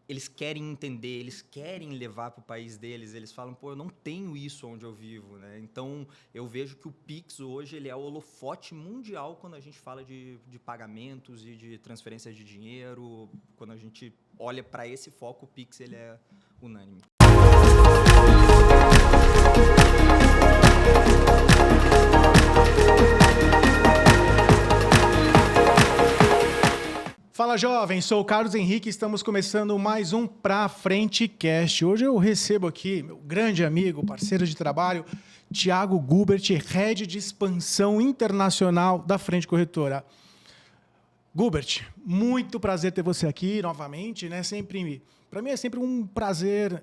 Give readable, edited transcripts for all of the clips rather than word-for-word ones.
eles querem entender, eles querem levar para o país deles, eles falam, pô, eu não tenho isso onde eu vivo, né? Então, eu vejo que o Pix hoje ele é o holofote mundial quando a gente fala de pagamentos e de transferência de dinheiro. Quando a gente olha para esse foco, o Pix ele é unânime. Fala, jovem, sou o Carlos Henrique e estamos começando mais um Pra Frente Cast. Hoje eu recebo aqui meu grande amigo, parceiro de trabalho, Thiago Gubert, Head de Expansão Internacional da Frente Corretora. Gubert, muito prazer ter você aqui novamente, né? Para mim é sempre um prazer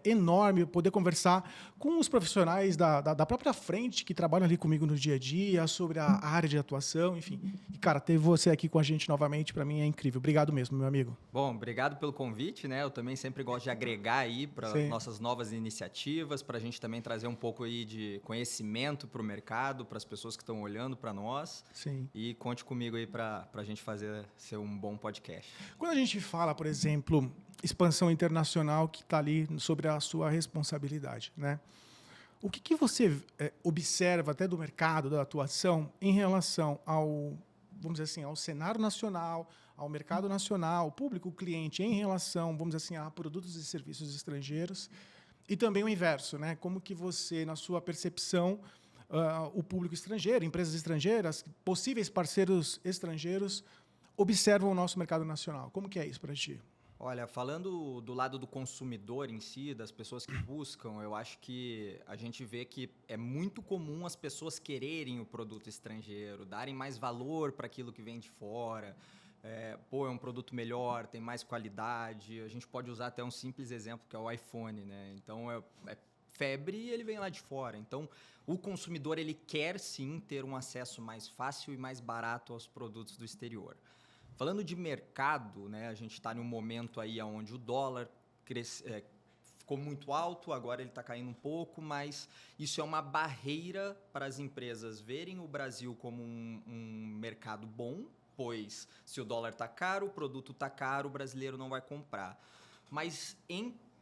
enorme poder conversar com os profissionais da própria frente que trabalham ali comigo no dia a dia, sobre a área de atuação, enfim. E, cara, ter você aqui com a gente novamente, para mim é incrível. Obrigado mesmo, meu amigo. Bom, obrigado pelo convite, né? Eu também sempre gosto de agregar aí para nossas novas iniciativas, para a gente também trazer um pouco aí de conhecimento para o mercado, para as pessoas que estão olhando para nós. Sim. E conte comigo aí para a gente fazer ser um bom podcast. Quando a gente fala, por exemplo, expansão internacional que está ali sobre a sua responsabilidade, né? O que você observa até do mercado, da atuação, em relação ao, vamos dizer assim, ao cenário nacional, ao mercado nacional, público, cliente, em relação, vamos dizer assim, a produtos e serviços estrangeiros, e também o inverso, né? Como que você, na sua percepção, o público estrangeiro, empresas estrangeiras, possíveis parceiros estrangeiros, observam o nosso mercado nacional? Como que é isso para ti? Olha, falando do lado do consumidor em si, das pessoas que buscam, eu acho que a gente vê que é muito comum as pessoas quererem o produto estrangeiro, darem mais valor para aquilo que vem de fora. É um produto melhor, tem mais qualidade. A gente pode usar até um simples exemplo, que é o iPhone, né? Então, é febre e ele vem lá de fora. Então, o consumidor ele quer sim ter um acesso mais fácil e mais barato aos produtos do exterior. Falando de mercado, né, a gente está num momento aí onde o dólar ficou muito alto, agora ele está caindo um pouco, mas isso é uma barreira para as empresas verem o Brasil como um mercado bom, pois se o dólar está caro, o produto está caro, o brasileiro não vai comprar. Mas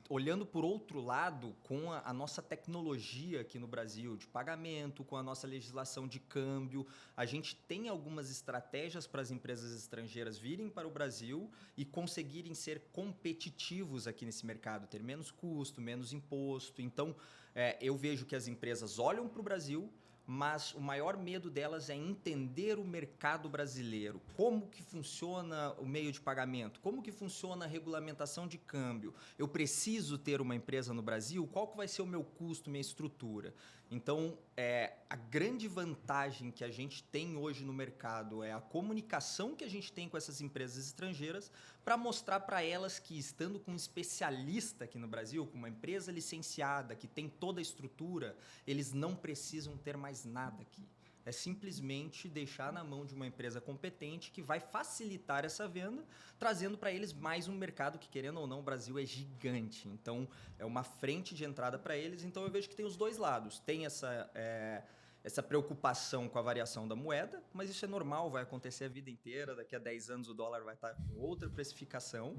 olhando por outro lado, com a nossa tecnologia aqui no Brasil de pagamento, com a nossa legislação de câmbio, a gente tem algumas estratégias para as empresas estrangeiras virem para o Brasil e conseguirem ser competitivos aqui nesse mercado, ter menos custo, menos imposto. Então, eu vejo que as empresas olham para o Brasil, mas o maior medo delas é entender o mercado brasileiro, como que funciona o meio de pagamento, como que funciona a regulamentação de câmbio. Eu preciso ter uma empresa no Brasil? Qual que vai ser o meu custo, minha estrutura? Então, a grande vantagem que a gente tem hoje no mercado é a comunicação que a gente tem com essas empresas estrangeiras para mostrar para elas que, estando com um especialista aqui no Brasil, com uma empresa licenciada, que tem toda a estrutura, eles não precisam ter mais nada aqui. É simplesmente deixar na mão de uma empresa competente que vai facilitar essa venda, trazendo para eles mais um mercado que, querendo ou não, o Brasil é gigante. Então, é uma frente de entrada para eles. Então, eu vejo que tem os dois lados. Tem essa preocupação com a variação da moeda, mas isso é normal, vai acontecer a vida inteira. Daqui a 10 anos o dólar vai estar com outra precificação.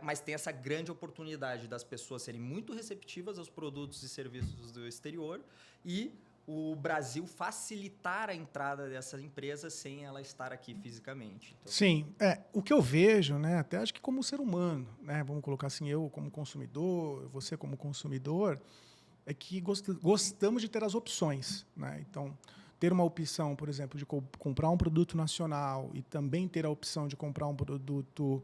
Mas tem essa grande oportunidade das pessoas serem muito receptivas aos produtos e serviços do exterior e o Brasil facilitar a entrada dessa empresa sem ela estar aqui fisicamente. Então... Sim, o que eu vejo, né, até acho que como ser humano, né, vamos colocar assim, eu como consumidor, você como consumidor, é que gostamos de ter as opções, né? Então, ter uma opção, por exemplo, de comprar um produto nacional e também ter a opção de comprar um produto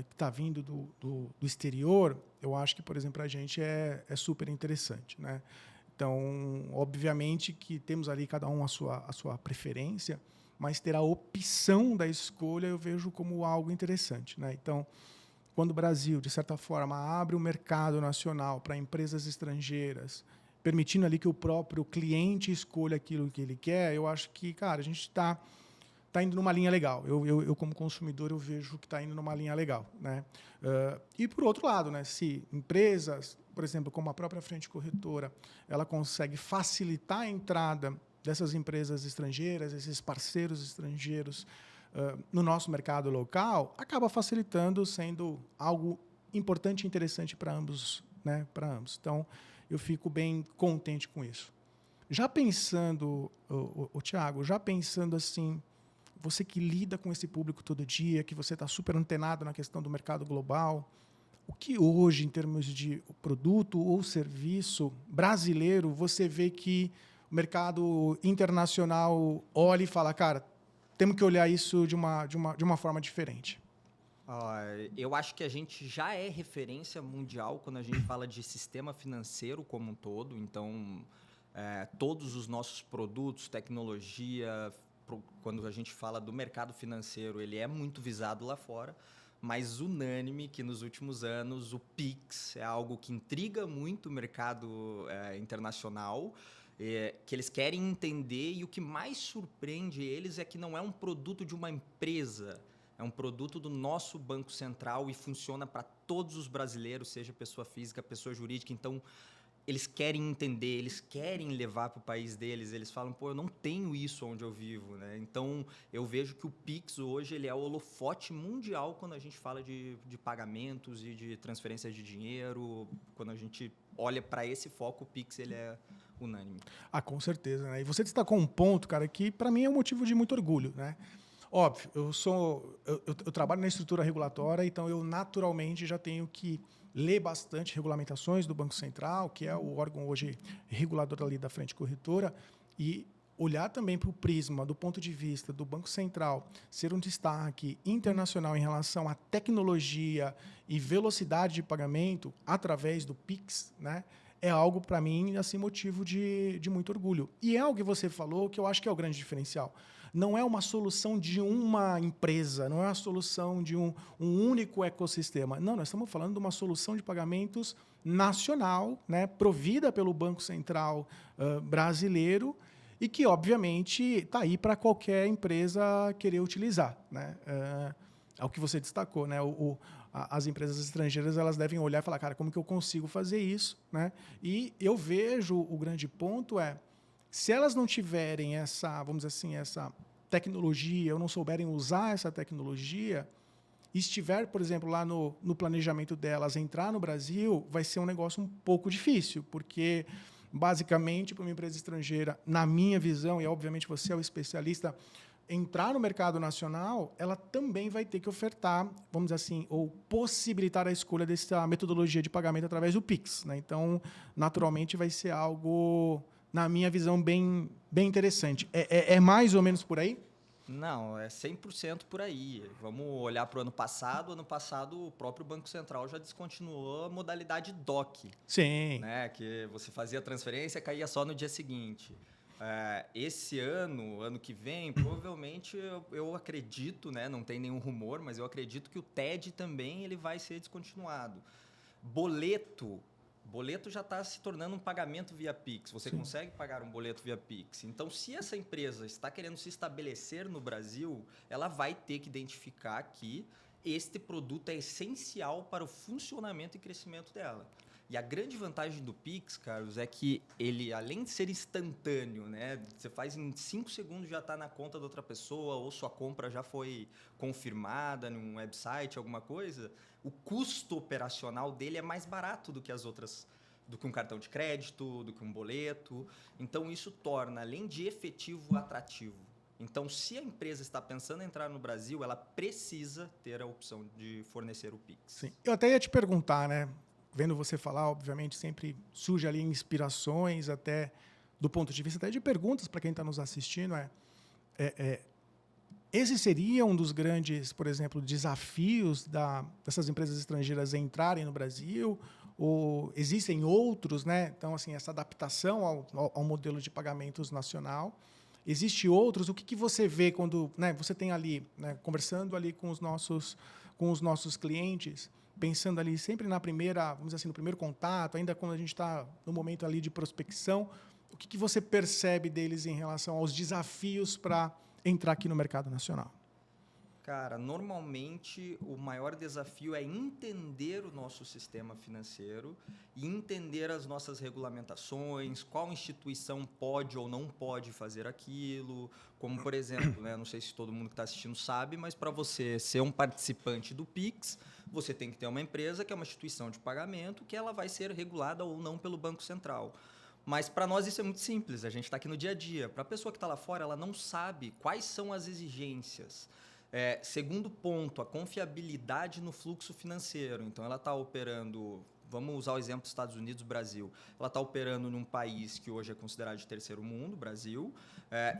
que está vindo do exterior, eu acho que, por exemplo, para a gente é super interessante, né? Então, obviamente que temos ali cada um a sua preferência, mas ter a opção da escolha eu vejo como algo interessante, né? Então, quando o Brasil, de certa forma, abre o mercado nacional para empresas estrangeiras, permitindo ali que o próprio cliente escolha aquilo que ele quer, eu acho que, cara, a gente está indo numa linha legal. Eu, como consumidor, eu vejo que está indo numa linha legal, né? E, por outro lado, né, se empresas, por exemplo, como a própria Frente Corretora, ela consegue facilitar a entrada dessas empresas estrangeiras, esses parceiros estrangeiros, no nosso mercado local, acaba facilitando, sendo algo importante e interessante para ambos, né? Para ambos. Então, eu fico bem contente com isso. Já pensando, o Thiago, já pensando assim, você que lida com esse público todo dia, que você está super antenado na questão do mercado global, o que hoje, em termos de produto ou serviço brasileiro, você vê que o mercado internacional olha e fala, cara, temos que olhar isso de uma forma diferente? Eu acho que a gente já é referência mundial quando a gente fala de sistema financeiro como um todo. Então, todos os nossos produtos, tecnologia, quando a gente fala do mercado financeiro, ele é muito visado lá fora. Mas unânime que nos últimos anos o Pix é algo que intriga muito o mercado internacional, que eles querem entender, e o que mais surpreende eles é que não é um produto de uma empresa, é um produto do nosso Banco Central e funciona para todos os brasileiros, seja pessoa física, pessoa jurídica. Então, eles querem entender, eles querem levar para o país deles. Eles falam, pô, eu não tenho isso onde eu vivo, né? Então, eu vejo que o Pix hoje ele é o holofote mundial quando a gente fala de pagamentos e de transferência de dinheiro. Quando a gente olha para esse foco, o Pix ele é unânime. Ah, com certeza, né? E você destacou um ponto, cara, que para mim é um motivo de muito orgulho, né? Óbvio, eu trabalho na estrutura regulatória, então eu naturalmente já tenho que ler bastante regulamentações do Banco Central, que é o órgão hoje regulador ali da frente corretora, e olhar também para o prisma do ponto de vista do Banco Central ser um destaque internacional em relação à tecnologia e velocidade de pagamento através do Pix, né? É algo, para mim, assim, motivo de muito orgulho. E é algo que você falou que eu acho que é o grande diferencial. Não é uma solução de uma empresa, não é uma solução de um único ecossistema. Não, nós estamos falando de uma solução de pagamentos nacional, né, provida pelo Banco Central brasileiro e que, obviamente, está aí para qualquer empresa querer utilizar, né? É o que você destacou, né? As empresas estrangeiras elas devem olhar e falar, cara, como que eu consigo fazer isso, né? E eu vejo o grande ponto se elas não tiverem essa, vamos dizer assim, essa tecnologia, ou não souberem usar essa tecnologia, e estiver, por exemplo, lá no planejamento delas entrar no Brasil, vai ser um negócio um pouco difícil, porque, basicamente, para uma empresa estrangeira, na minha visão, e obviamente você é o especialista, entrar no mercado nacional, ela também vai ter que ofertar, vamos dizer assim, ou possibilitar a escolha dessa metodologia de pagamento através do Pix, né? Então, naturalmente, vai ser algo, na minha visão, bem interessante. É mais ou menos por aí? Não, é 100% por aí. Vamos olhar para o ano passado. Ano passado, o próprio Banco Central já descontinuou a modalidade DOC. Sim. Né? Que você fazia a transferência, caía só no dia seguinte. Esse ano que vem, provavelmente, eu acredito, né? Não tem nenhum rumor, mas eu acredito que o TED também ele vai ser descontinuado. Boleto já está se tornando um pagamento via Pix. Você consegue pagar um boleto via Pix. Então, se essa empresa está querendo se estabelecer no Brasil, ela vai ter que identificar que este produto é essencial para o funcionamento e crescimento dela. E a grande vantagem do Pix, Carlos, é que ele, além de ser instantâneo, né? Você faz em 5 segundos, já está na conta da outra pessoa, ou sua compra já foi confirmada num website, alguma coisa. O custo operacional dele é mais barato do que as outras, do que um cartão de crédito, do que um boleto. Então, isso torna, além de efetivo, atrativo. Então, se a empresa está pensando em entrar no Brasil, ela precisa ter a opção de fornecer o Pix. Sim. Eu até ia te perguntar, né? Vendo você falar, obviamente, sempre surge ali inspirações, até do ponto de vista até de perguntas para quem está nos assistindo. Esse seria um dos grandes, por exemplo, desafios dessas empresas estrangeiras entrarem no Brasil? Ou existem outros, né? Então, assim, essa adaptação ao modelo de pagamentos nacional. Existem outros? O que você vê quando, né, você tem ali, né, conversando ali com os nossos clientes, pensando ali sempre na primeira, vamos dizer assim, no primeiro contato, ainda quando a gente está no momento ali de prospecção, o que você percebe deles em relação aos desafios para entrar aqui no mercado nacional? Cara, normalmente o maior desafio é entender o nosso sistema financeiro e entender as nossas regulamentações, qual instituição pode ou não pode fazer aquilo. Como, por exemplo, né, não sei se todo mundo que está assistindo sabe, mas para você ser um participante do Pix, você tem que ter uma empresa que é uma instituição de pagamento que ela vai ser regulada ou não pelo Banco Central. Mas para nós isso é muito simples, a gente está aqui no dia a dia. Para a pessoa que está lá fora, ela não sabe quais são as exigências. Segundo ponto, a confiabilidade no fluxo financeiro. Então, ela está operando, vamos usar o exemplo dos Estados Unidos, Brasil. Ela está operando num país que hoje é considerado de terceiro mundo, Brasil,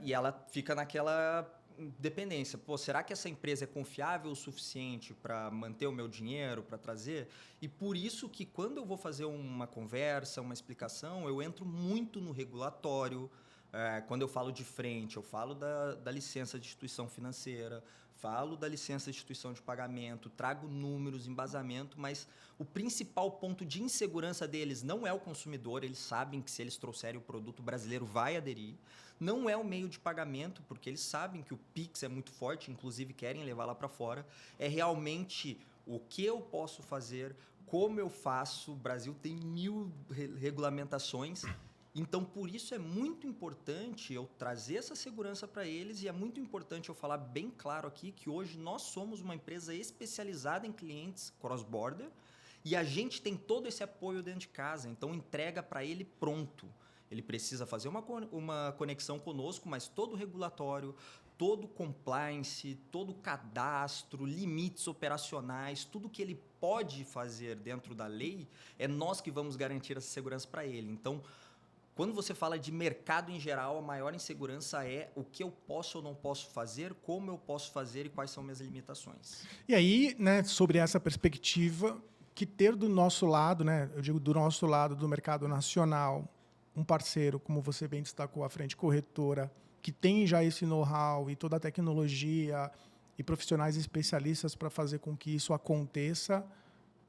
e ela fica naquela dependência. Pô, será que essa empresa é confiável o suficiente para manter o meu dinheiro, para trazer? E por isso que quando eu vou fazer uma conversa, uma explicação, eu entro muito no regulatório. Quando eu falo de frente, eu falo da licença de instituição financeira, falo da licença de instituição de pagamento, trago números, embasamento, mas o principal ponto de insegurança deles não é o consumidor, eles sabem que se eles trouxerem o produto, o brasileiro vai aderir. Não é o meio de pagamento, porque eles sabem que o Pix é muito forte, inclusive querem levar lá para fora. É realmente o que eu posso fazer, como eu faço. O Brasil tem 1000 regulamentações. Então, por isso é muito importante eu trazer essa segurança para eles e é muito importante eu falar bem claro aqui que hoje nós somos uma empresa especializada em clientes cross-border e a gente tem todo esse apoio dentro de casa. Então, entrega para ele pronto. Ele precisa fazer uma conexão conosco, mas todo o regulatório, todo o compliance, todo o cadastro, limites operacionais, tudo que ele pode fazer dentro da lei, é nós que vamos garantir essa segurança para ele. Então, quando você fala de mercado em geral, a maior insegurança é o que eu posso ou não posso fazer, como eu posso fazer e quais são minhas limitações. E aí, né, sobre essa perspectiva, que ter do nosso lado, né, eu digo do nosso lado do mercado nacional, um parceiro, como você bem destacou, a Frente Corretora, que tem já esse know-how e toda a tecnologia e profissionais especialistas para fazer com que isso aconteça,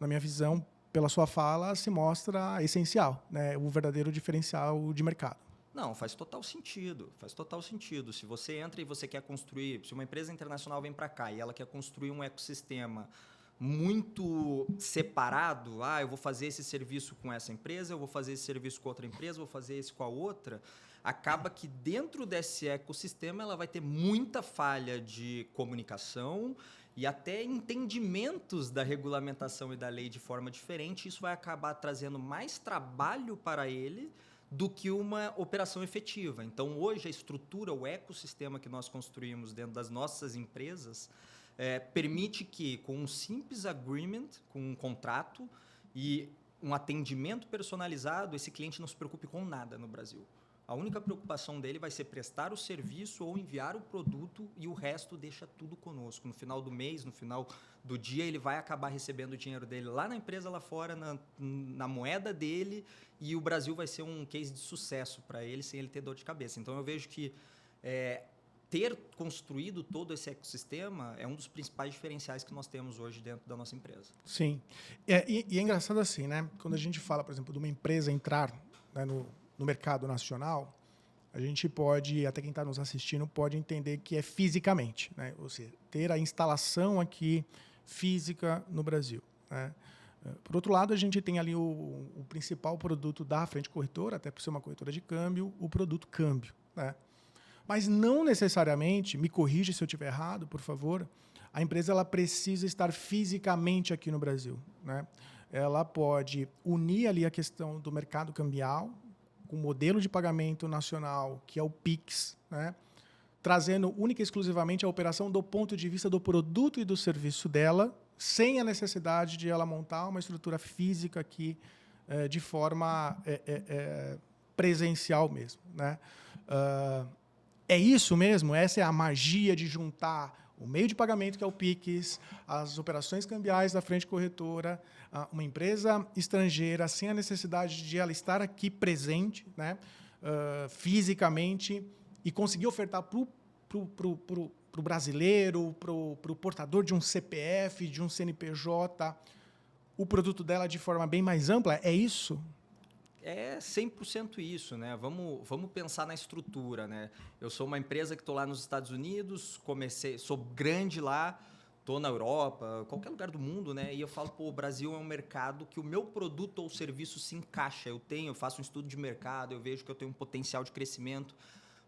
na minha visão, pela sua fala, se mostra essencial, né? O verdadeiro diferencial de mercado. Não, faz total sentido. Faz total sentido. Se você entra e você quer construir, se uma empresa internacional vem para cá e ela quer construir um ecossistema muito separado, eu vou fazer esse serviço com essa empresa, eu vou fazer esse serviço com outra empresa, eu vou fazer esse com a outra, acaba que dentro desse ecossistema ela vai ter muita falha de comunicação e até entendimentos da regulamentação e da lei de forma diferente. Isso vai acabar trazendo mais trabalho para ele do que uma operação efetiva. Então, hoje, a estrutura, o ecossistema que nós construímos dentro das nossas empresas permite que, com um simples agreement, com um contrato e um atendimento personalizado, esse cliente não se preocupe com nada no Brasil. A única preocupação dele vai ser prestar o serviço ou enviar o produto e o resto deixa tudo conosco. No final do mês, no final do dia, ele vai acabar recebendo o dinheiro dele lá na empresa, lá fora, na moeda dele, e o Brasil vai ser um case de sucesso para ele, sem ele ter dor de cabeça. Então, eu vejo que ter construído todo esse ecossistema é um dos principais diferenciais que nós temos hoje dentro da nossa empresa. Sim. E é engraçado assim, né? Quando a gente fala, por exemplo, de uma empresa entrar, né, no mercado nacional, a gente pode, até quem está nos assistindo, pode entender que é fisicamente, né? Ou seja, ter a instalação aqui física no Brasil, né? Por outro lado, a gente tem ali o principal produto da Frente Corretora, até por ser uma corretora de câmbio, o produto câmbio, né? Mas não necessariamente, me corrija se eu estiver errado, por favor, a empresa ela precisa estar fisicamente aqui no Brasil, né? Ela pode unir ali a questão do mercado cambial, com o modelo de pagamento nacional, que é o Pix, né? Trazendo única e exclusivamente a operação do ponto de vista do produto e do serviço dela, sem a necessidade de ela montar uma estrutura física aqui de forma presencial mesmo, né? É isso mesmo? Essa é a magia de juntar o meio de pagamento, que é o Pix, as operações cambiais da Frente Corretora, uma empresa estrangeira, sem a necessidade de ela estar aqui presente, né, fisicamente, e conseguir ofertar para o brasileiro, para o portador de um CPF, de um CNPJ, o produto dela de forma bem mais ampla? É isso? É 100% isso, né? Vamos pensar na estrutura, né? Eu sou uma empresa que estou lá nos Estados Unidos, sou grande lá, tô na Europa, qualquer lugar do mundo, né? E eu falo, pô, o Brasil é um mercado que o meu produto ou serviço se encaixa. Eu faço um estudo de mercado, eu vejo que eu tenho um potencial de crescimento.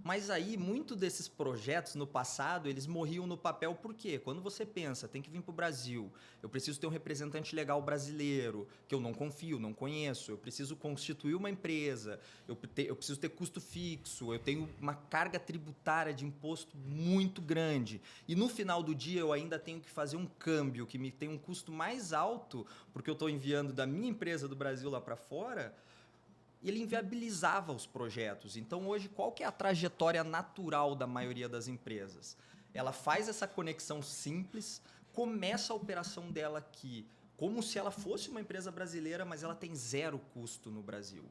Mas aí, muito desses projetos no passado, eles morriam no papel por quê? Quando você pensa, tem que vir para o Brasil, eu preciso ter um representante legal brasileiro, que eu não confio, não conheço, eu preciso constituir uma empresa, eu preciso ter custo fixo, eu tenho uma carga tributária de imposto muito grande. E no final do dia, eu ainda tenho que fazer um câmbio que me tem um custo mais alto, porque eu estou enviando da minha empresa do Brasil lá para fora. E ele inviabilizava os projetos. Então, hoje, qual que é a trajetória natural da maioria das empresas? Ela faz essa conexão simples, começa a operação dela aqui, como se ela fosse uma empresa brasileira, mas ela tem zero custo no Brasil.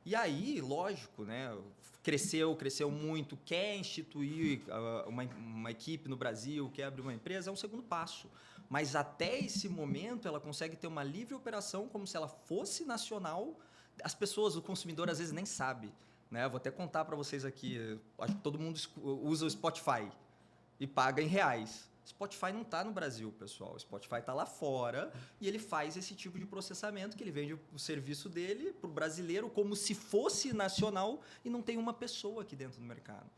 E aí, lógico, né, cresceu muito, quer instituir uma equipe no Brasil, quer abrir uma empresa, é um segundo passo. Mas até esse momento, ela consegue ter uma livre operação como se ela fosse nacional. As pessoas, o consumidor, às vezes nem sabe. Né? Eu vou até contar para vocês aqui. Acho que todo mundo usa o Spotify e paga em reais. Spotify não está no Brasil, pessoal. O Spotify está lá fora e ele faz esse tipo de processamento que ele vende o serviço dele para o brasileiro como se fosse nacional e não tem uma pessoa aqui dentro do mercado.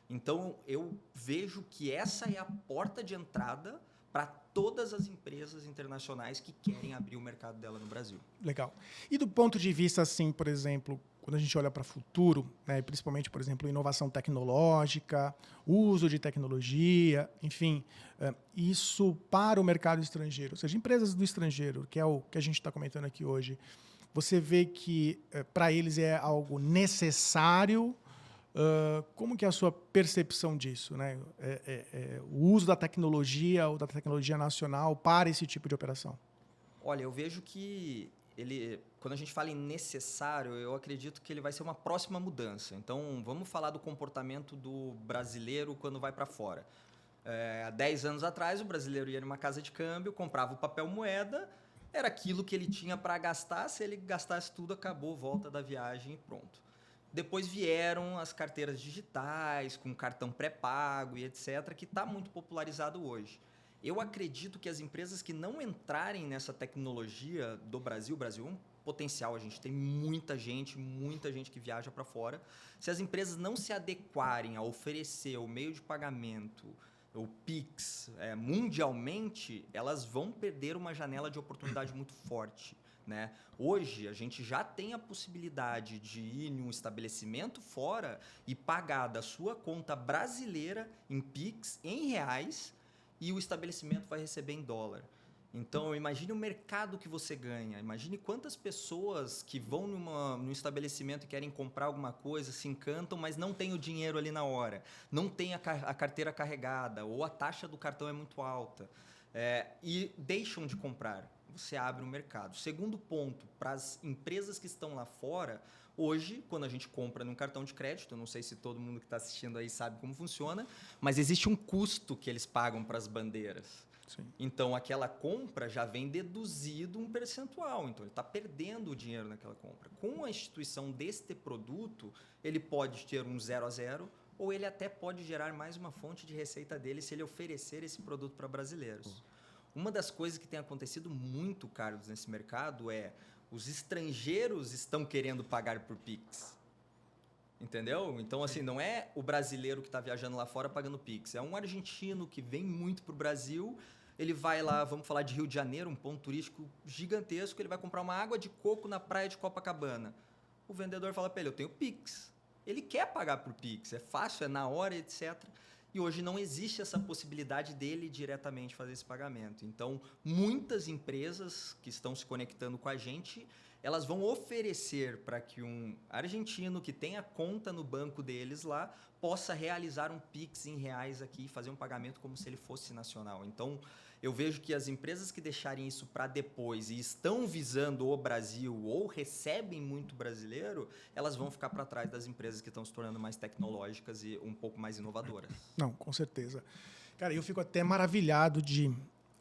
Então, eu vejo que essa é a porta de entrada para todas as empresas internacionais que querem abrir o mercado dela no Brasil. Legal. E do ponto de vista, assim, por exemplo, quando a gente olha para o futuro, né, principalmente, por exemplo, inovação tecnológica, uso de tecnologia, enfim, isso para o mercado estrangeiro, ou seja, empresas do estrangeiro, que é o que a gente está comentando aqui hoje, você vê que para eles é algo necessário. Como que é a sua percepção disso, né? O uso da tecnologia ou da tecnologia nacional para esse tipo de operação? Olha, eu vejo que quando a gente fala em necessário, eu acredito que ele vai ser uma próxima mudança. Então, vamos falar do comportamento do brasileiro quando vai para fora. Há 10 anos atrás, o brasileiro ia numa casa de câmbio, comprava o papel moeda, era aquilo que ele tinha para gastar, se ele gastasse tudo, acabou, volta da viagem e pronto. Depois vieram as carteiras digitais, com cartão pré-pago e etc., que está muito popularizado hoje. Eu acredito que as empresas que não entrarem nessa tecnologia do Brasil, o Brasil é um potencial, a gente tem muita gente que viaja para fora. Se as empresas não se adequarem a oferecer o meio de pagamento, o Pix, mundialmente, elas vão perder uma janela de oportunidade muito forte. Né? Hoje, a gente já tem a possibilidade de ir em um estabelecimento fora e pagar da sua conta brasileira em Pix, em reais, e o estabelecimento vai receber em dólar. Então, imagine o mercado que você ganha. Imagine quantas pessoas que vão num estabelecimento e querem comprar alguma coisa, se encantam, mas não tem o dinheiro ali na hora. Não tem a carteira carregada, ou a taxa do cartão é muito alta. E deixam de comprar. Você abre o mercado. Segundo ponto, para as empresas que estão lá fora, hoje, quando a gente compra num cartão de crédito, eu não sei se todo mundo que está assistindo aí sabe como funciona, mas existe um custo que eles pagam para as bandeiras. Sim. Então, aquela compra já vem deduzido um percentual. Então, ele está perdendo o dinheiro naquela compra. Com a instituição deste produto, ele pode ter um 0 a 0, ou ele até pode gerar mais uma fonte de receita dele se ele oferecer esse produto para brasileiros. Uma das coisas que tem acontecido muito, Carlos, nesse mercado é os estrangeiros estão querendo pagar por Pix. Entendeu? Então, assim, não é o brasileiro que está viajando lá fora pagando Pix. É um argentino que vem muito para o Brasil, ele vai lá, vamos falar de Rio de Janeiro, um ponto turístico gigantesco, ele vai comprar uma água de coco na praia de Copacabana. O vendedor fala para ele, eu tenho Pix. Ele quer pagar por Pix, é fácil, é na hora, etc. E hoje não existe essa possibilidade dele diretamente fazer esse pagamento. Então, muitas empresas que estão se conectando com a gente, elas vão oferecer para que um argentino que tenha conta no banco deles lá possa realizar um Pix em reais aqui e fazer um pagamento como se ele fosse nacional. Então, eu vejo que as empresas que deixarem isso para depois e estão visando o Brasil ou recebem muito brasileiro, elas vão ficar para trás das empresas que estão se tornando mais tecnológicas e um pouco mais inovadoras. Não, com certeza. Cara, eu fico até maravilhado de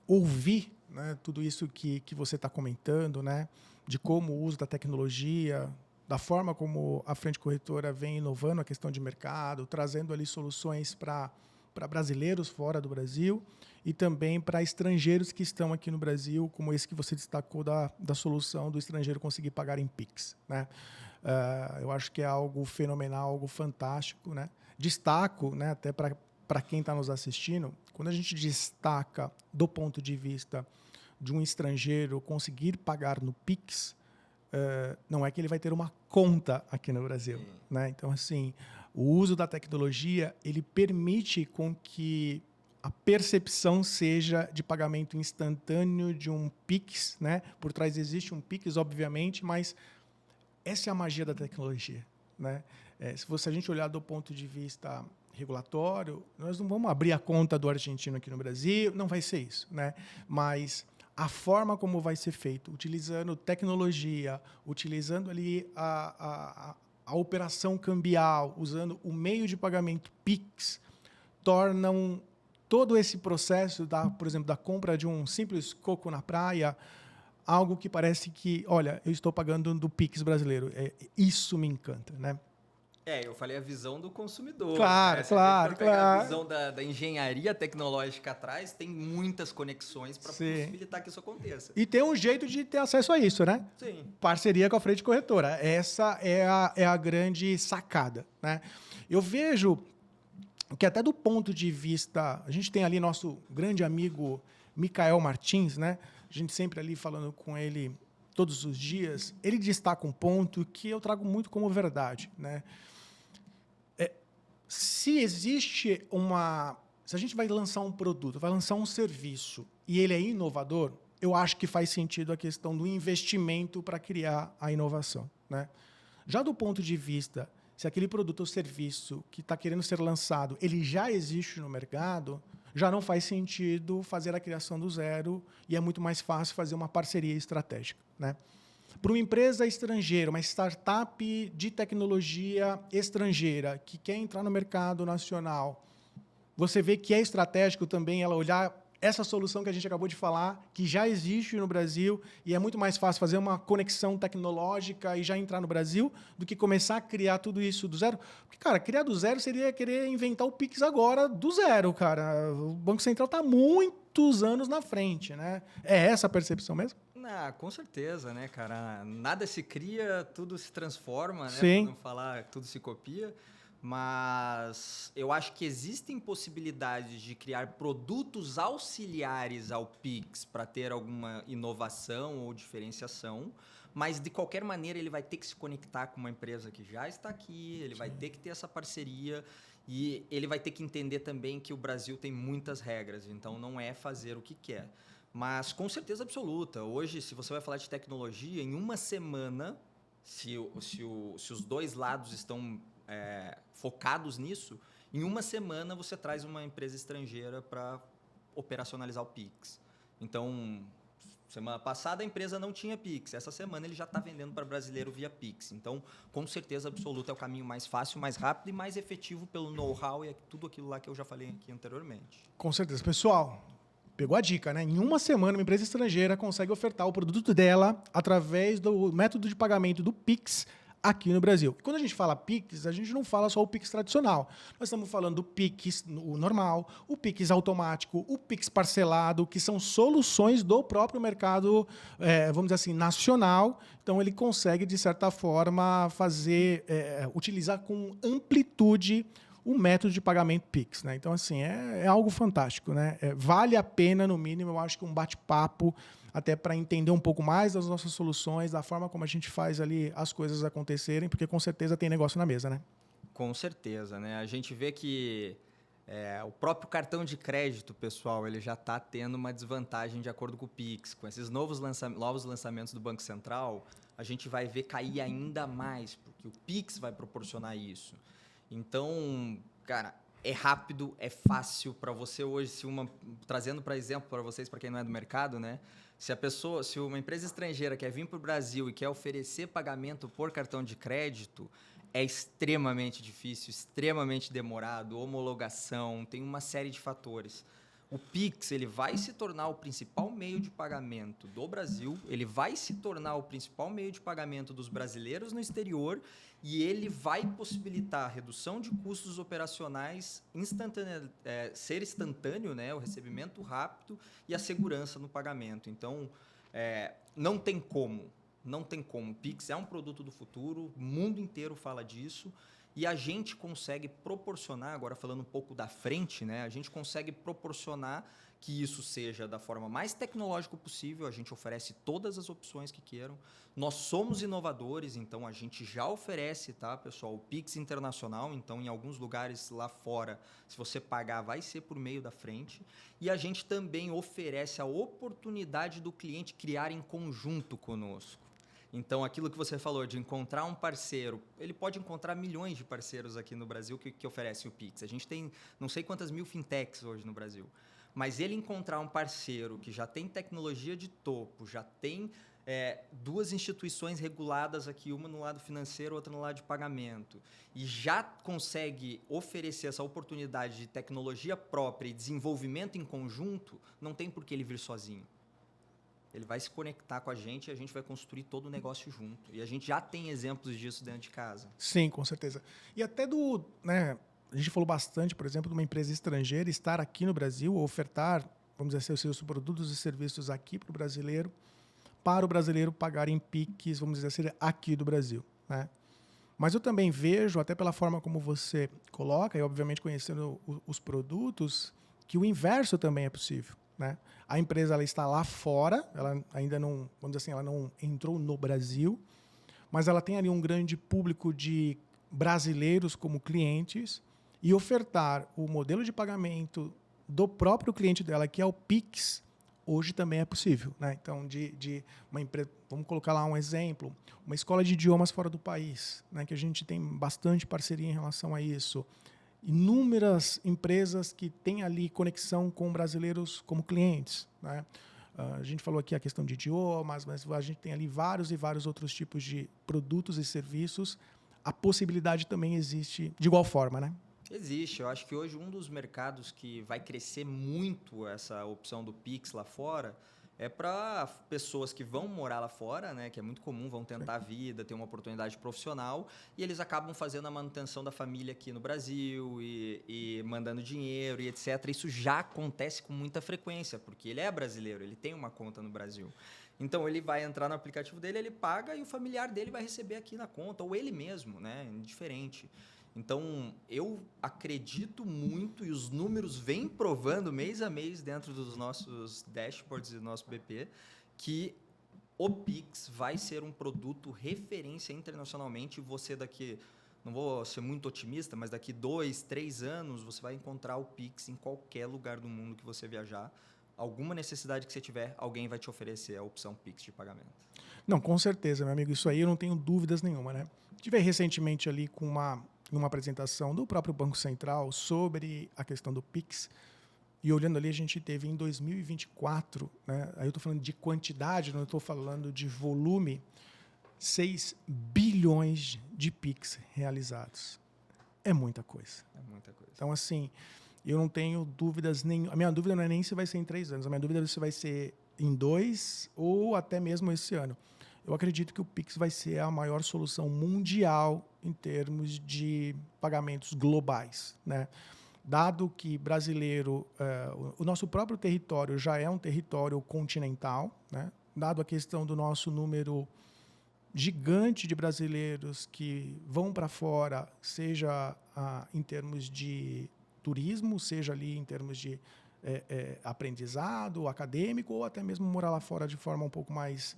ouvir, né, tudo isso que você está comentando, né, de como o uso da tecnologia, da forma como a Frente Corretora vem inovando a questão de mercado, trazendo ali soluções para para brasileiros fora do Brasil e também para estrangeiros que estão aqui no Brasil, como esse que você destacou da solução do estrangeiro conseguir pagar em Pix, né? Eu acho que é algo fenomenal, algo fantástico, né? Destaco, né, até para quem está nos assistindo, quando a gente destaca do ponto de vista de um estrangeiro conseguir pagar no Pix, não é que ele vai ter uma conta aqui no Brasil, né? Então, assim, o uso da tecnologia ele permite com que a percepção seja de pagamento instantâneo de um Pix, né? Por trás existe um Pix, obviamente, mas essa é a magia da tecnologia, né? Se a gente olhar do ponto de vista regulatório, nós não vamos abrir a conta do argentino aqui no Brasil, não vai ser isso, né? Mas a forma como vai ser feito, utilizando tecnologia, utilizando ali a operação cambial, usando o meio de pagamento Pix, tornam todo esse processo, por exemplo, da compra de um simples coco na praia, algo que parece que, olha, eu estou pagando do Pix brasileiro. Isso me encanta, né? Eu falei a visão do consumidor. Claro, né? claro, A visão da engenharia tecnológica atrás, tem muitas conexões para possibilitar que isso aconteça. E tem um jeito de ter acesso a isso, né? Sim. Parceria com a frente corretora. Essa é a grande sacada, né? Eu vejo que até do ponto de vista... A gente tem ali nosso grande amigo Micael Martins, né? A gente sempre ali falando com ele todos os dias. Ele destaca um ponto que eu trago muito como verdade, né? Se existe se a gente vai lançar um produto, vai lançar um serviço e ele é inovador, eu acho que faz sentido a questão do investimento para criar a inovação, né? Já do ponto de vista, se aquele produto ou serviço que está querendo ser lançado, ele já existe no mercado, já não faz sentido fazer a criação do zero e é muito mais fácil fazer uma parceria estratégica, né? Para uma empresa estrangeira, uma startup de tecnologia estrangeira que quer entrar no mercado nacional, você vê que é estratégico também ela olhar essa solução que a gente acabou de falar, que já existe no Brasil, e é muito mais fácil fazer uma conexão tecnológica e já entrar no Brasil do que começar a criar tudo isso do zero. Porque, cara, criar do zero seria querer inventar o Pix agora do zero, cara. O Banco Central está muitos anos na frente, né? É essa a percepção mesmo? Com certeza, né, cara? Nada se cria, tudo se transforma, né? Sim. Para não falar tudo se copia. Mas eu acho que existem possibilidades de criar produtos auxiliares ao Pix para ter alguma inovação ou diferenciação, mas de qualquer maneira ele vai ter que se conectar com uma empresa que já está aqui, ele vai ter que ter essa parceria e ele vai ter que entender também que o Brasil tem muitas regras, então não é fazer o que quer. Mas com certeza absoluta, hoje se você vai falar de tecnologia, em uma semana, se os dois lados estão focados nisso, em uma semana você traz uma empresa estrangeira para operacionalizar o Pix. Então, semana passada a empresa não tinha Pix, essa semana ele já está vendendo para brasileiro via Pix. Então, com certeza absoluta, é o caminho mais fácil, mais rápido e mais efetivo pelo know-how e tudo aquilo lá que eu já falei aqui anteriormente. Com certeza. Pessoal, pegou a dica, né? Em uma semana, uma empresa estrangeira consegue ofertar o produto dela através do método de pagamento do Pix aqui no Brasil. E quando a gente fala Pix, a gente não fala só o Pix tradicional. Nós estamos falando do Pix o normal, o Pix automático, o Pix parcelado, que são soluções do próprio mercado, vamos dizer assim, nacional. Então, ele consegue, de certa forma, utilizar com amplitude o método de pagamento Pix, né? Então, assim, é algo fantástico, né? Vale a pena, no mínimo, eu acho que um bate-papo até para entender um pouco mais das nossas soluções, da forma como a gente faz ali as coisas acontecerem, porque com certeza tem negócio na mesa, né? Com certeza, né? A gente vê que o próprio cartão de crédito, pessoal, ele já está tendo uma desvantagem de acordo com o Pix. Com esses novos lançamentos do Banco Central, a gente vai ver cair ainda mais, porque o Pix vai proporcionar isso. Então, cara, é rápido, é fácil para você hoje, trazendo para exemplo para vocês, para quem não é do mercado, né? Se uma empresa estrangeira quer vir para o Brasil e quer oferecer pagamento por cartão de crédito, é extremamente difícil, extremamente demorado, homologação, tem uma série de fatores. O Pix ele vai se tornar o principal meio de pagamento do Brasil, ele vai se tornar o principal meio de pagamento dos brasileiros no exterior e ele vai possibilitar a redução de custos operacionais, ser instantâneo, né, o recebimento rápido e a segurança no pagamento. Então, não tem como. Não tem como. O Pix é um produto do futuro, o mundo inteiro fala disso. E a gente consegue proporcionar, agora falando um pouco da frente, né, a gente consegue proporcionar que isso seja da forma mais tecnológica possível, a gente oferece todas as opções que queiram. Nós somos inovadores, então a gente já oferece, tá, pessoal, o Pix internacional, então em alguns lugares lá fora, se você pagar, vai ser por meio da frente. E a gente também oferece a oportunidade do cliente criar em conjunto conosco. Então, aquilo que você falou de encontrar um parceiro, ele pode encontrar milhões de parceiros aqui no Brasil que oferecem o Pix. A gente tem não sei quantas mil fintechs hoje no Brasil. Mas ele encontrar um parceiro que já tem tecnologia de topo, já tem duas instituições reguladas aqui, uma no lado financeiro, outra no lado de pagamento, e já consegue oferecer essa oportunidade de tecnologia própria e desenvolvimento em conjunto, não tem por que ele vir sozinho. Ele vai se conectar com a gente e a gente vai construir todo o negócio junto. E a gente já tem exemplos disso dentro de casa. Sim, com certeza. E até a gente falou bastante, por exemplo, de uma empresa estrangeira estar aqui no Brasil, ofertar, vamos dizer assim, os seus produtos e serviços aqui para o brasileiro pagar em Pix, vamos dizer assim, aqui do Brasil, né? Mas eu também vejo, até pela forma como você coloca, e obviamente conhecendo os produtos, que o inverso também é possível, né? A empresa ela está lá fora, ela ainda não, vamos dizer assim, ela não entrou no Brasil, mas ela tem ali um grande público de brasileiros como clientes e ofertar o modelo de pagamento do próprio cliente dela, que é o Pix, hoje também é possível, né? Então, de uma empresa, vamos colocar lá um exemplo, uma escola de idiomas fora do país, né, que a gente tem bastante parceria em relação a isso. Inúmeras empresas que têm ali conexão com brasileiros como clientes, né? A gente falou aqui a questão de idiomas, mas a gente tem ali vários e vários outros tipos de produtos e serviços. A possibilidade também existe de igual forma, né? Existe. Eu acho que hoje um dos mercados que vai crescer muito essa opção do Pix lá fora é para pessoas que vão morar lá fora, né, que é muito comum, vão tentar a vida, ter uma oportunidade profissional e eles acabam fazendo a manutenção da família aqui no Brasil e mandando dinheiro e etc. Isso já acontece com muita frequência, porque ele é brasileiro, ele tem uma conta no Brasil. Então, ele vai entrar no aplicativo dele, ele paga e o familiar dele vai receber aqui na conta, ou ele mesmo, né, indiferente. Então, eu acredito muito, e os números vêm provando mês a mês dentro dos nossos dashboards e do nosso BP, que o Pix vai ser um produto referência internacionalmente. E você daqui, não vou ser muito otimista, mas daqui 2, 3 anos, você vai encontrar o Pix em qualquer lugar do mundo que você viajar. Alguma necessidade que você tiver, alguém vai te oferecer a opção Pix de pagamento. Não, com certeza, meu amigo. Isso aí eu não tenho dúvidas nenhuma, né? Tive recentemente ali com uma apresentação do próprio Banco Central sobre a questão do Pix. E olhando ali, a gente teve em 2024, né? Aí eu estou falando de quantidade, não estou falando de volume, 6 bilhões de Pix realizados. É muita coisa. É muita coisa. Então, assim, eu não tenho dúvidas nenhuma. A minha dúvida não é nem se vai ser em 3 anos, a minha dúvida é se vai ser em 2 ou até mesmo esse ano. Eu acredito que o Pix vai ser a maior solução mundial em termos de pagamentos globais, né? Dado que brasileiro, o nosso próprio território já é um território continental, né? Dado a questão do nosso número gigante de brasileiros que vão para fora, seja em termos de turismo, seja ali em termos de aprendizado acadêmico ou até mesmo morar lá fora de forma um pouco mais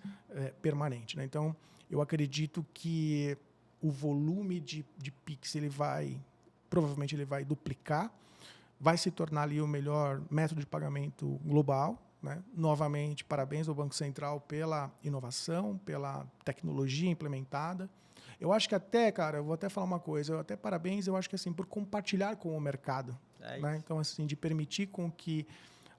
permanente, né? Então, eu acredito que o volume de Pix provavelmente ele vai duplicar, vai se tornar ali o melhor método de pagamento global, né? Novamente, parabéns ao Banco Central pela inovação, pela tecnologia implementada. Eu acho que até, cara, eu vou até falar uma coisa, eu acho que assim, por compartilhar com o mercado, né? Então, assim, de permitir com que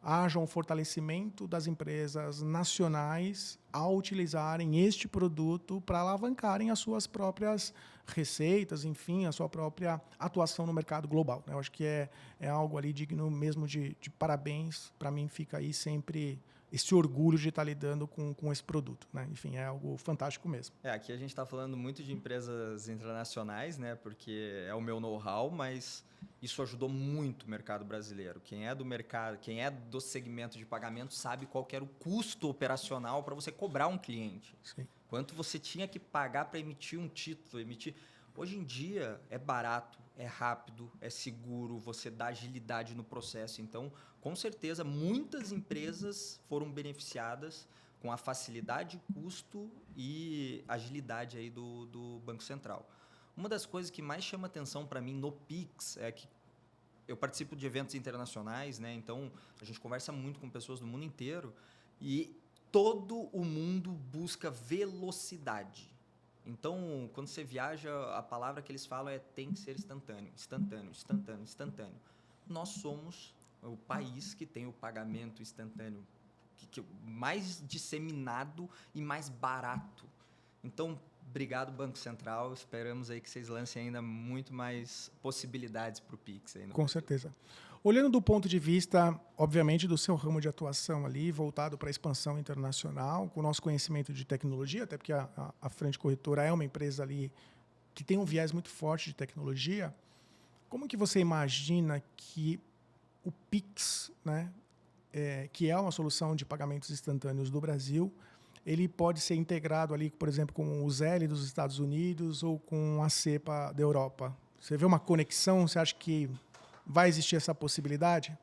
haja um fortalecimento das empresas nacionais a utilizarem este produto para alavancarem as suas próprias receitas, enfim, a sua própria atuação no mercado global, né? Eu acho que é algo ali digno mesmo de parabéns. Para mim fica aí sempre esse orgulho de estar lidando com esse produto, né? Enfim, é algo fantástico mesmo. Aqui a gente está falando muito de empresas internacionais, né? Porque é o meu know-how, mas isso ajudou muito o mercado brasileiro. Quem é do mercado, quem é do segmento de pagamento sabe qual que era o custo operacional para você cobrar um cliente. Sim. Quanto você tinha que pagar para emitir um título, emitir. Hoje em dia é barato, é rápido, é seguro, você dá agilidade no processo. Então, com certeza, muitas empresas foram beneficiadas com a facilidade, custo e agilidade aí do Banco Central. Uma das coisas que mais chama atenção para mim no Pix é que eu participo de eventos internacionais, né? Então a gente conversa muito com pessoas do mundo inteiro e todo o mundo busca velocidade. Então, quando você viaja, a palavra que eles falam é tem que ser instantâneo, instantâneo, instantâneo, instantâneo. Nós somos o país que tem o pagamento instantâneo mais disseminado e mais barato. Então, obrigado, Banco Central. Esperamos aí que vocês lancem ainda muito mais possibilidades para o Pix. Aí no Com Brasil. certeza. Olhando do ponto de vista, obviamente, do seu ramo de atuação ali, voltado para a expansão internacional, com o nosso conhecimento de tecnologia, até porque a Frente Corretora é uma empresa ali que tem um viés muito forte de tecnologia, como que você imagina que o Pix, né, que é uma solução de pagamentos instantâneos do Brasil, ele pode ser integrado ali, por exemplo, com o Zelle dos Estados Unidos ou com a SEPA da Europa? Você vê uma conexão? Você acha que vai existir essa possibilidade?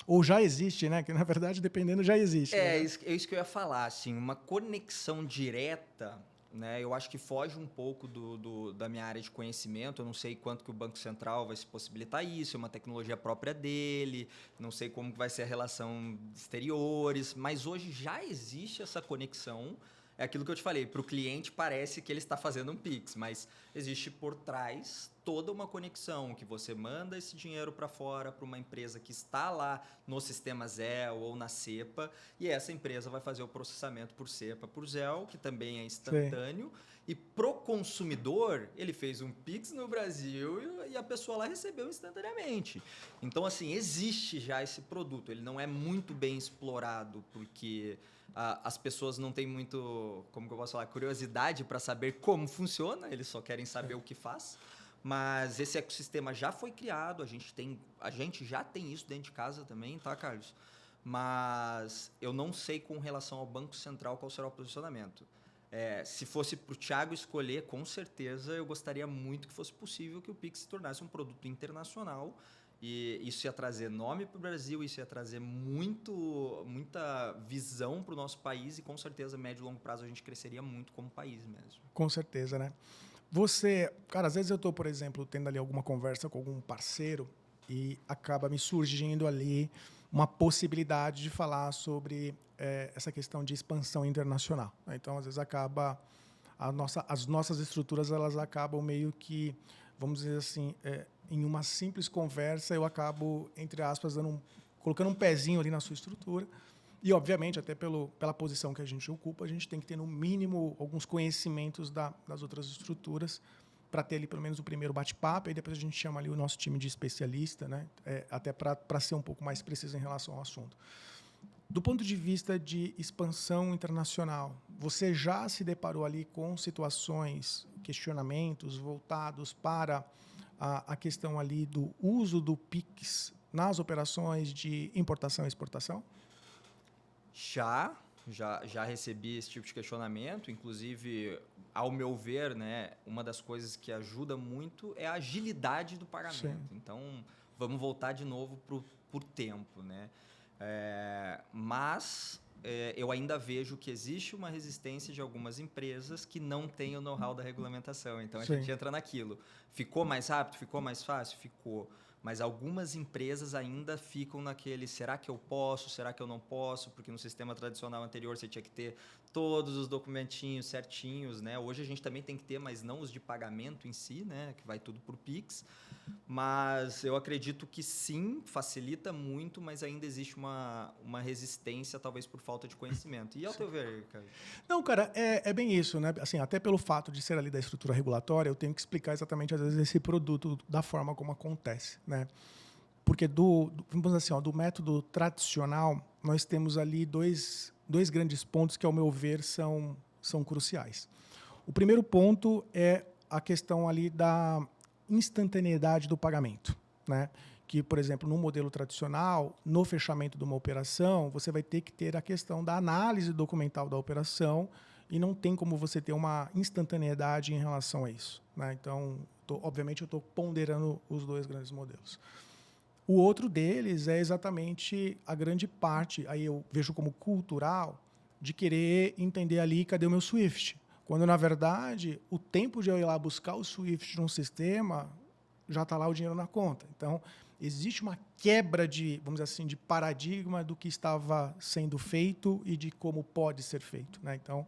Ou já existe, né? Que, na verdade, dependendo, já existe. É, né? isso que eu ia falar, assim, uma conexão direta, né? Eu acho que foge um pouco da minha área de conhecimento. Eu não sei quanto que o Banco Central vai se possibilitar isso, é uma tecnologia própria dele, não sei como vai ser a relação de exteriores, mas hoje já existe essa conexão. É aquilo que eu te falei, para o cliente parece que ele está fazendo um Pix, mas existe por trás toda uma conexão, que você manda esse dinheiro para fora para uma empresa que está lá no sistema Zelle ou na SEPA, e essa empresa vai fazer o processamento por SEPA, por Zelle, que também é instantâneo, sim. E pro consumidor, ele fez um Pix no Brasil e a pessoa lá recebeu instantaneamente. Então, assim, existe já esse produto, ele não é muito bem explorado, porque as pessoas não têm muito, como que eu posso falar, curiosidade para saber como funciona, eles só querem saber o que faz. Mas esse ecossistema já foi criado, a gente já tem isso dentro de casa também, tá, Carlos? Mas eu não sei com relação ao Banco Central qual será o posicionamento. Se fosse para o Thiago escolher, com certeza eu gostaria muito que fosse possível que o Pix se tornasse um produto internacional. E isso ia trazer nome para o Brasil, isso ia trazer muita visão para o nosso país e com certeza, médio e longo prazo, a gente cresceria muito como país mesmo. Com certeza, né? Você, cara, às vezes eu estou, por exemplo, tendo ali alguma conversa com algum parceiro e acaba me surgindo ali uma possibilidade de falar sobre essa questão de expansão internacional. Né? Então, às vezes acaba as nossas estruturas elas acabam meio que, vamos dizer assim, em uma simples conversa eu acabo, entre aspas, colocando um pezinho ali na sua estrutura. E, obviamente, até pela posição que a gente ocupa, a gente tem que ter, no mínimo, alguns conhecimentos das outras estruturas para ter ali, pelo menos, o primeiro bate-papo. E depois a gente chama ali o nosso time de especialista, né? Até para ser um pouco mais preciso em relação ao assunto. Do ponto de vista de expansão internacional, você já se deparou ali com situações, questionamentos voltados para a questão ali do uso do Pix nas operações de importação e exportação? Já recebi esse tipo de questionamento, inclusive, ao meu ver, né, uma das coisas que ajuda muito é a agilidade do pagamento. Sim. Então, vamos voltar de novo por tempo, né? Mas eu ainda vejo que existe uma resistência de algumas empresas que não têm o know-how da regulamentação. Então, a Sim. gente entra naquilo. Ficou mais rápido? Ficou mais fácil? Ficou. Mas algumas empresas ainda ficam naquele, será que eu posso, será que eu não posso? Porque no sistema tradicional anterior você tinha que ter todos os documentinhos certinhos, né? Hoje a gente também tem que ter, mas não os de pagamento em si, né? Que vai tudo por Pix. Mas eu acredito que sim, facilita muito, mas ainda existe uma resistência, talvez por falta de conhecimento. E ao teu ver, cara? Não, cara, é bem isso, né? Assim, até pelo fato de ser ali da estrutura regulatória, eu tenho que explicar exatamente, às vezes, esse produto da forma como acontece, né? Porque vamos dizer assim, do método tradicional, nós temos ali dois grandes pontos que, ao meu ver, são cruciais. O primeiro ponto é a questão ali da instantaneidade do pagamento, né? Que, por exemplo, no modelo tradicional, no fechamento de uma operação, você vai ter que ter a questão da análise documental da operação e não tem como você ter uma instantaneidade em relação a isso, né? Então, obviamente, eu estou ponderando os dois grandes modelos. O outro deles é exatamente a grande parte, aí eu vejo como cultural, de querer entender ali cadê o meu Swift. Quando, na verdade, o tempo de eu ir lá buscar o Swift num sistema, já está lá o dinheiro na conta. Então, existe uma quebra de, vamos dizer assim, de paradigma do que estava sendo feito e de como pode ser feito, né? Então,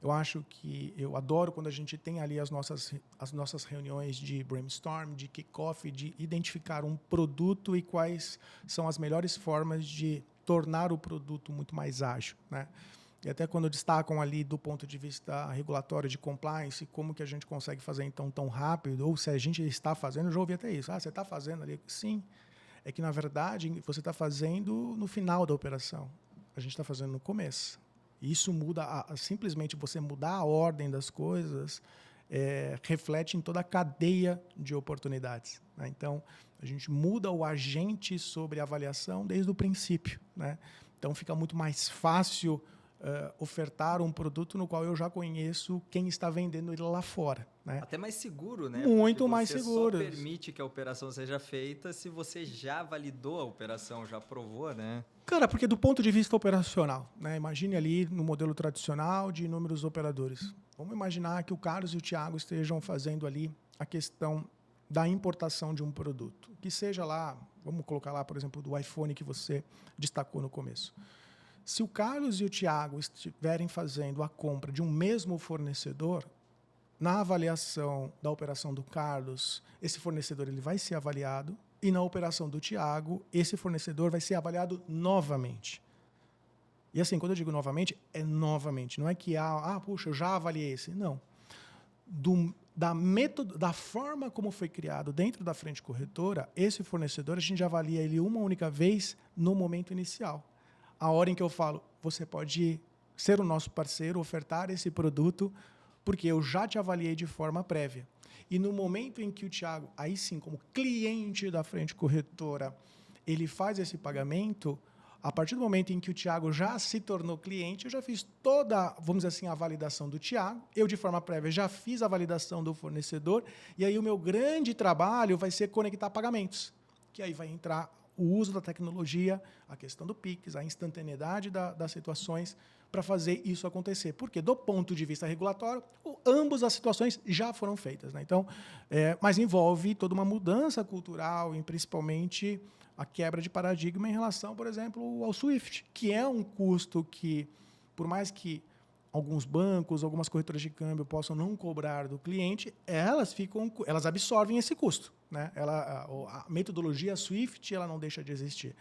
eu acho que eu adoro quando a gente tem ali as nossas reuniões de brainstorm, de kickoff, de identificar um produto e quais são as melhores formas de tornar o produto muito mais ágil, né? E até quando destacam ali do ponto de vista regulatório de compliance, como que a gente consegue fazer então tão rápido, ou se a gente está fazendo, eu já ouvi até isso. Você está fazendo ali? Sim. É que, na verdade, você está fazendo no final da operação. A gente está fazendo no começo. E isso muda, simplesmente você mudar a ordem das coisas, reflete em toda a cadeia de oportunidades, né? Então, a gente muda o agente sobre a avaliação desde o princípio, né? Então, fica muito mais fácil ofertar um produto no qual eu já conheço quem está vendendo ele lá fora, né? Até mais seguro, né? Muito mais seguro. Você só permite que a operação seja feita se você já validou a operação, já provou, né? Cara, porque do ponto de vista operacional, né? Imagine ali no modelo tradicional de inúmeros operadores. Vamos imaginar que o Carlos e o Thiago estejam fazendo ali a questão da importação de um produto. Que seja lá, vamos colocar lá, por exemplo, do iPhone que você destacou no começo. Se o Carlos e o Thiago estiverem fazendo a compra de um mesmo fornecedor, na avaliação da operação do Carlos, esse fornecedor ele vai ser avaliado, e na operação do Thiago, esse fornecedor vai ser avaliado novamente. E assim, quando eu digo novamente, é novamente. Não é que, puxa, eu já avaliei esse. Não. Da forma como foi criado dentro da frente corretora, esse fornecedor, a gente já avalia ele uma única vez no momento inicial. A hora em que eu falo, você pode ser o nosso parceiro, ofertar esse produto, porque eu já te avaliei de forma prévia. E no momento em que o Thiago, aí sim, como cliente da frente corretora, ele faz esse pagamento, a partir do momento em que o Thiago já se tornou cliente, eu já fiz toda, vamos dizer assim, a validação do Thiago, eu de forma prévia já fiz a validação do fornecedor, e aí o meu grande trabalho vai ser conectar pagamentos, que aí vai entrar o uso da tecnologia, a questão do Pix, a instantaneidade das situações para fazer isso acontecer. Porque, do ponto de vista regulatório, ambas as situações já foram feitas, né? Então, mas envolve toda uma mudança cultural, e principalmente a quebra de paradigma em relação, por exemplo, ao SWIFT, que é um custo que, por mais que alguns bancos, algumas corretoras de câmbio possam não cobrar do cliente, elas absorvem esse custo, né? A metodologia SWIFT ela não deixa de existir.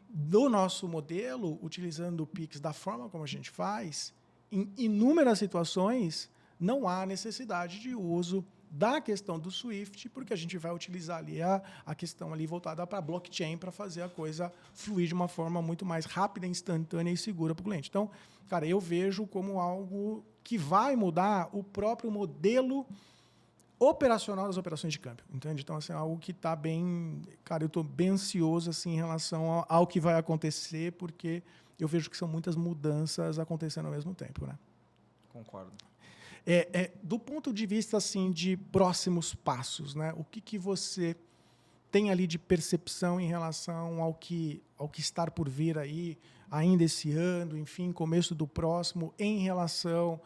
Do nosso modelo, utilizando o Pix da forma como a gente faz, em inúmeras situações não há necessidade de uso da questão do SWIFT, porque a gente vai utilizar ali a questão ali voltada para a blockchain para fazer a coisa fluir de uma forma muito mais rápida, instantânea e segura para o cliente. Então, cara, eu vejo como algo que vai mudar o próprio modelo operacional das operações de câmbio, entende? Então, assim, algo que está bem... Cara, eu estou bem ansioso assim, em relação ao que vai acontecer, porque eu vejo que são muitas mudanças acontecendo ao mesmo tempo, né? Concordo. Do ponto de vista assim, de próximos passos, né? O que você tem ali de percepção em relação ao que estar por vir aí, ainda esse ano, enfim, começo do próximo, em relação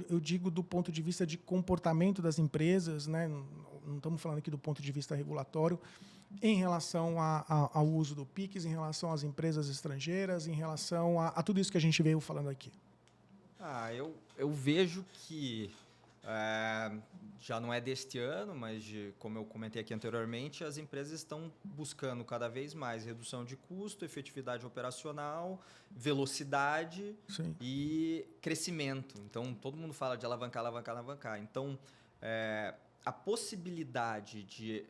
eu digo do ponto de vista de comportamento das empresas, né? Não estamos falando aqui do ponto de vista regulatório, em relação ao uso do Pix, em relação às empresas estrangeiras, em relação a tudo isso que a gente veio falando aqui? Eu vejo que já não é deste ano, mas como eu comentei aqui anteriormente, as empresas estão buscando cada vez mais redução de custo, efetividade operacional, velocidade Sim. e crescimento. Então, todo mundo fala de alavancar, alavancar, alavancar. Então, a possibilidade de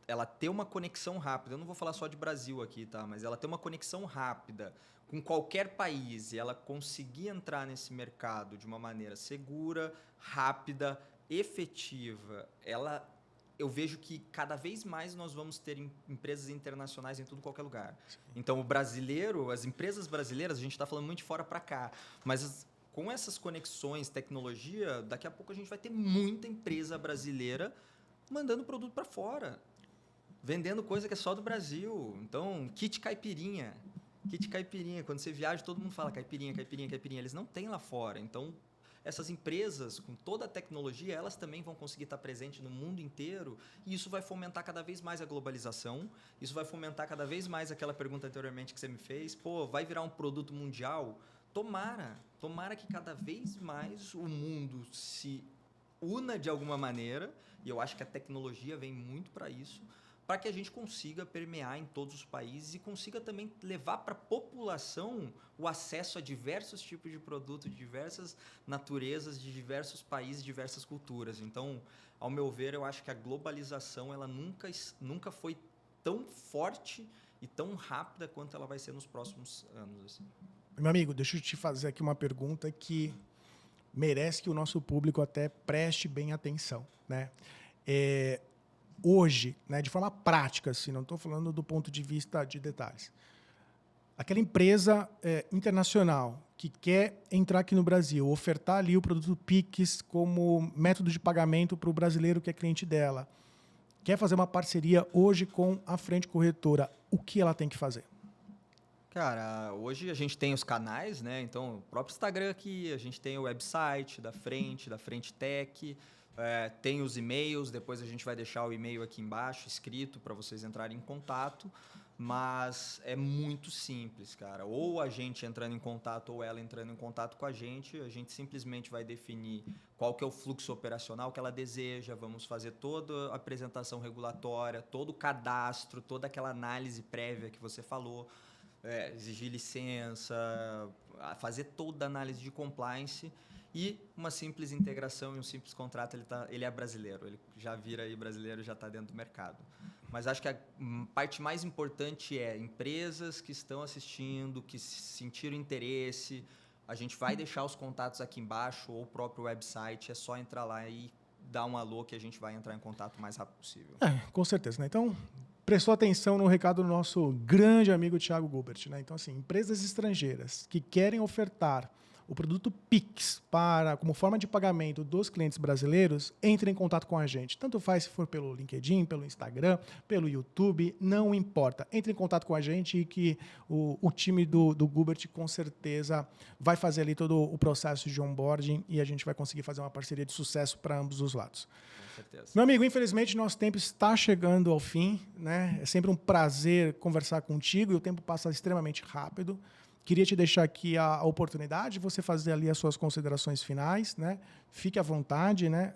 ela ter uma conexão rápida, eu não vou falar só de Brasil aqui, tá? Mas ela ter uma conexão rápida com qualquer país e ela conseguir entrar nesse mercado de uma maneira segura, rápida, efetiva, eu vejo que cada vez mais nós vamos ter empresas internacionais em tudo qualquer lugar. Sim. Então, o brasileiro, as empresas brasileiras, a gente está falando muito de fora para cá, mas com essas conexões, tecnologia, daqui a pouco a gente vai ter muita empresa brasileira mandando produto para fora, vendendo coisa que é só do Brasil. Então, kit caipirinha. Kit caipirinha. Quando você viaja, todo mundo fala caipirinha, caipirinha, caipirinha. Eles não têm lá fora. Então, essas empresas, com toda a tecnologia, elas também vão conseguir estar presentes no mundo inteiro e isso vai fomentar cada vez mais a globalização, isso vai fomentar cada vez mais aquela pergunta anteriormente que você me fez, vai virar um produto mundial? Tomara que cada vez mais o mundo se una de alguma maneira, e eu acho que a tecnologia vem muito para isso, para que a gente consiga permear em todos os países e consiga também levar para a população o acesso a diversos tipos de produtos, de diversas naturezas, de diversos países, diversas culturas. Então, ao meu ver, eu acho que a globalização ela nunca foi tão forte e tão rápida quanto ela vai ser nos próximos anos. Assim. Meu amigo, deixa eu te fazer aqui uma pergunta que merece que o nosso público até preste bem atenção, né? Hoje, né, de forma prática, assim, não estou falando do ponto de vista de detalhes. Aquela empresa internacional que quer entrar aqui no Brasil, ofertar ali o produto Pix como método de pagamento para o brasileiro que é cliente dela, quer fazer uma parceria hoje com a Frente Corretora, o que ela tem que fazer? Cara, hoje a gente tem os canais, né? Então, o próprio Instagram aqui, a gente tem o website da Frente Tech, tem os e-mails, depois a gente vai deixar o e-mail aqui embaixo, escrito, para vocês entrarem em contato, mas é muito simples, cara. Ou a gente entrando em contato ou ela entrando em contato com a gente simplesmente vai definir qual que é o fluxo operacional que ela deseja, vamos fazer toda a apresentação regulatória, todo o cadastro, toda aquela análise prévia que você falou, exigir licença, fazer toda a análise de compliance e uma simples integração e um simples contrato, ele é brasileiro, ele já vira aí brasileiro, já está dentro do mercado. Mas acho que a parte mais importante é empresas que estão assistindo, que sentiram interesse, a gente vai deixar os contatos aqui embaixo ou o próprio website, é só entrar lá e dar um alô que a gente vai entrar em contato o mais rápido possível. Com certeza, né? Então, prestou atenção no recado do nosso grande amigo Thiago Gubert, né? Então, assim, empresas estrangeiras que querem ofertar o produto Pix como forma de pagamento dos clientes brasileiros, entre em contato com a gente. Tanto faz se for pelo LinkedIn, pelo Instagram, pelo YouTube, não importa. Entre em contato com a gente e que o time do Gubert com certeza vai fazer ali todo o processo de onboarding e a gente vai conseguir fazer uma parceria de sucesso para ambos os lados. Com certeza. Meu amigo, infelizmente nosso tempo está chegando ao fim, né? É sempre um prazer conversar contigo e o tempo passa extremamente rápido. Queria te deixar aqui a oportunidade de você fazer ali as suas considerações finais, né? Fique à vontade, né?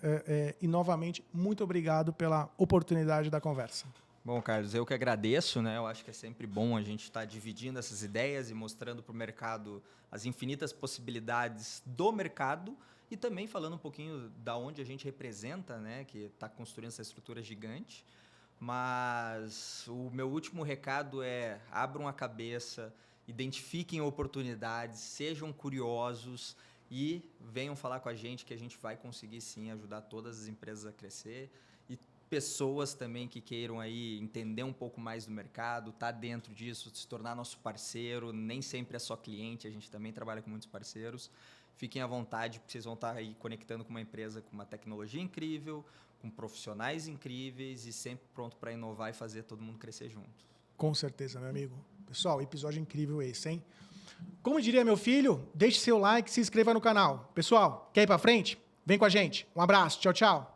E, novamente, muito obrigado pela oportunidade da conversa. Bom, Carlos, eu que agradeço, né? Eu acho que é sempre bom a gente estar dividindo essas ideias e mostrando para o mercado as infinitas possibilidades do mercado e também falando um pouquinho da onde a gente representa, né? Que está construindo essa estrutura gigante. Mas o meu último recado é: abram a cabeça, identifiquem oportunidades, sejam curiosos e venham falar com a gente que a gente vai conseguir sim ajudar todas as empresas a crescer e pessoas também que queiram aí entender um pouco mais do mercado, estar dentro disso, se tornar nosso parceiro, nem sempre é só cliente, a gente também trabalha com muitos parceiros. Fiquem à vontade, porque vocês vão estar aí conectando com uma empresa com uma tecnologia incrível, com profissionais incríveis e sempre pronto para inovar e fazer todo mundo crescer junto. Com certeza, meu amigo. Pessoal, episódio incrível esse, hein? Como diria meu filho, deixe seu like e se inscreva no canal. Pessoal, quer ir pra frente? Vem com a gente. Um abraço. Tchau, tchau.